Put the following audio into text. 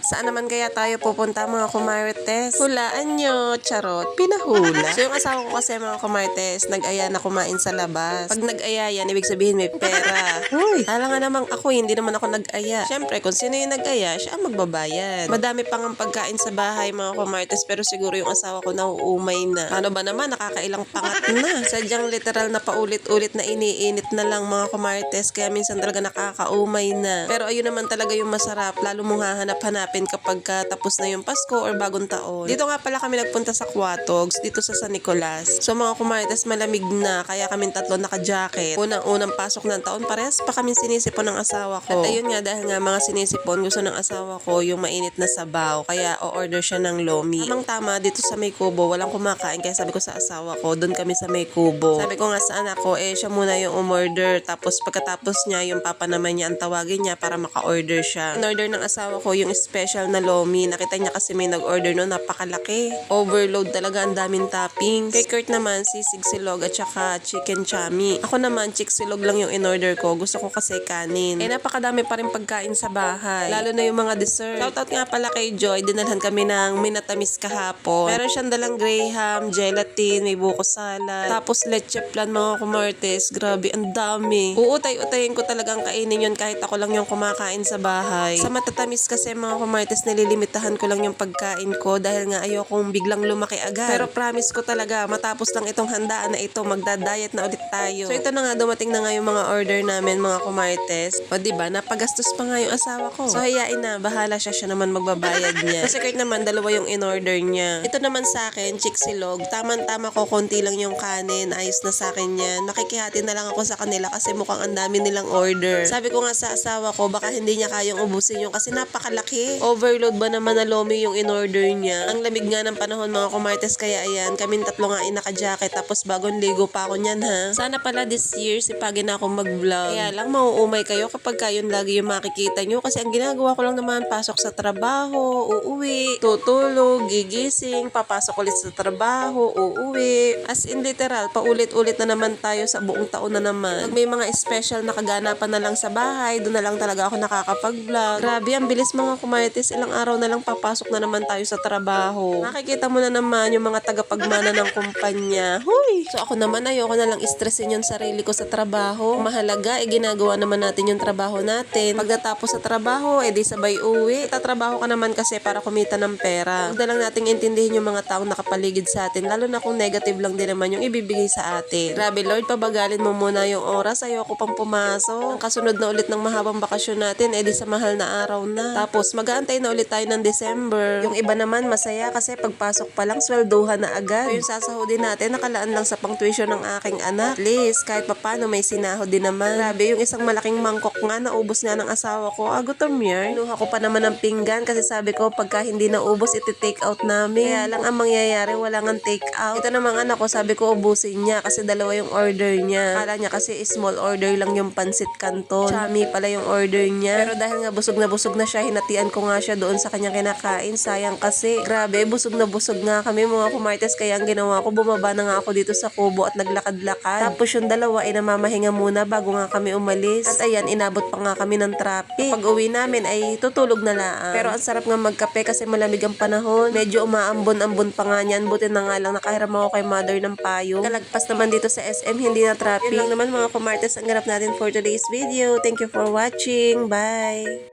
Saan naman kaya tayo pupunta mga kumartes? Hulaan nyo, charot, pinahula. So yung asawa ko kasi mga kumartes, nag-aya na kumain sa labas. Pag nag-aya yan, ibig sabihin may pera. Uy, hala nga namang ako, hindi naman ako nag-aya. Siyempre, kung sino yung nag-aya, siya ang magbabayad. Madami pang ang pagkain sa bahay mga kumartes, pero siguro yung asawa ko nauumay na. Ano ba naman, nakakailang pangat na. Sadyang literal na paulit-ulit na iniinit na lang mga kumartes, kaya minsan talaga nakakaumay na. Pero ayun naman talaga yung masarap, lalo mong hahanap-hanapin kapag tapos na yung Pasko or bagong taon. Dito nga pala kami nagpunta sa Quatogs, dito sa San Nicolas. So mga kumartes, malamig na, kaya kami tatlo naka-jacket. Unang pasok ng taon, parehas pa kami sinisipon ng asawa ko. At ayun nga, dahil nga mga sinisipon, gusto ng asawa ko yung mainit na sabaw, kaya o-order siya ng lomi. Tamang tama, dito sa May Kubo, walang kumakain, kaya sabi ko sa asawa ko, doon kami sa May Kubo. Sabi ko nga sa anak ko, siya muna yung umorder, tapos pagkatapos niya, yung papa naman niya ang tawagin niya para maka-order siya. In-order ng asawa ko yung special na lomi. Nakita niya kasi may nag-order no, napakalaki. Overload talaga, ang daming toppings. Kay Kurt naman, sisig silog at saka chicken chami. Ako naman, chick silog lang yung in-order ko. Gusto ko kasi kanin. Napakadami pa rin pagkain sa bahay. Lalo na yung mga dessert. Shoutout nga pala kay Joy. Dinalhan kami ng minatamis kahapon. Meron siyang dalang graham, gelatin, may buko salad. Tapos leche flan mga kumartes. Grabe, ang dami. Uutay-utayin ko talagang kainin yun kahit ako lang yung kumakain sa bahay. Sa matatamis kasi mga kumartes, nililimitahan ko lang yung pagkain ko dahil nga ayokong biglang lumaki agad. Pero promise ko talaga, matapos lang itong handaan na ito, magda-diet na ulit tayo. So ito na nga, dumating na nga yung mga order namin mga kumartes. O diba, napagastos pa nga yung asawa ko. So hayain na, bahala siya naman magbabayad niya. Kasi Kurt naman, dalawa yung in-order niya. Ito naman sa akin, chick silog. Tama-tama ko, konti lang yung kanin, ayos na sa akin yan. Makikihati na lang ako sa kanila kasi mukhang ang dami nilang order. Sabi ko nga sa asawa ko, baka hindi niya kayang ubusin yung kasi napakalaki. Overload ba naman na lomi yung in-order niya? Ang lamig nga ng panahon mga kumartes, kaya ayan, kaming tatlo nga naka-jacket tapos bagong ligo pa ako niyan ha. Sana pala this year sipagin na ako mag-vlog. Kaya lang mauumay kayo kapag kayon lagi yung makikita nyo kasi ang ginagawa ko lang naman, pasok sa trabaho, uuwi, tutulog, gigising, papasok ulit sa trabaho, uuwi. As in literal, paulit-ulit na naman tayo sa buong taon na naman. Pag may mga special na kaganapan na lang sa bahay, doon na lang talaga ako nakakapag-vlog. Grabe, ang bilis mga kumartes, ilang araw na lang papasok na naman tayo sa trabaho. Nakikita mo na naman yung mga tagapagmana ng kumpanya. Huy! So ako naman, ayoko na lang stressin yung sarili ko sa trabaho. Mahalaga, ginagawa naman natin yung trabaho natin. Pag natapos sa trabaho, di sabay uwi. Tatrabaho ka naman kasi para kumita ng pera. Huwag na lang nating intindihin yung mga taong nakapaligid sa atin, lalo na kung negative lang din naman yung ibibigay sa atin. Grabe Lord, pabagalin mo muna yung oras. Ayoko pang pumasok. Ang kasunod na ulit ng mahabang bakasyon natin, di sa mahal na araw na. Tapos mag-aantay na ulit tayo ng December. Yung iba naman masaya kasi pagpasok pa lang swelduhan na agad. So yung sasahodin natin, nakalaan lang sa pang-tuition ng aking anak. At least, kahit papano may sinahod din naman. Grabe, yung isang malaking mangkok nga, naubos nga ng asawa ko. Gutom yan. Kinuha ko pa naman ng pinggan kasi sabi ko, pagka hindi naubos, iti-take out namin. Kaya lang ang mangyayari, wala nang take out. Ito namang anak ko, sabi ko, ubusin niya kasi dalawa yung order niya. Kala niya kasi small order lang yung pansit canton. Chami pala yung order niya. Pero dahil nga busog na siya, hinatian ko nga siya doon sa kanyang kinakain. Sayang kasi. Grabe, busog nga kami mga kumartes. Kaya ang ginawa ko, bumaba na nga ako dito sa kubo at naglakad-lakad. Tapos yung dalawa ay namamahinga muna bago nga kami umalis. At ayan, inabot pa nga kami ng traffic. Pag uwi namin ay tutulog na lang. Pero ang sarap nga magkape kasi malamig ang panahon. Medyo umaambon-ambon pa nga niyan. Buti na nga lang nakahiram ako kay mother ng payong. Kalagpas naman dito sa SM, hindi na traffic. Yun lang naman mga kumartes ang ganap natin for today's video. Thank you for watching. Bye!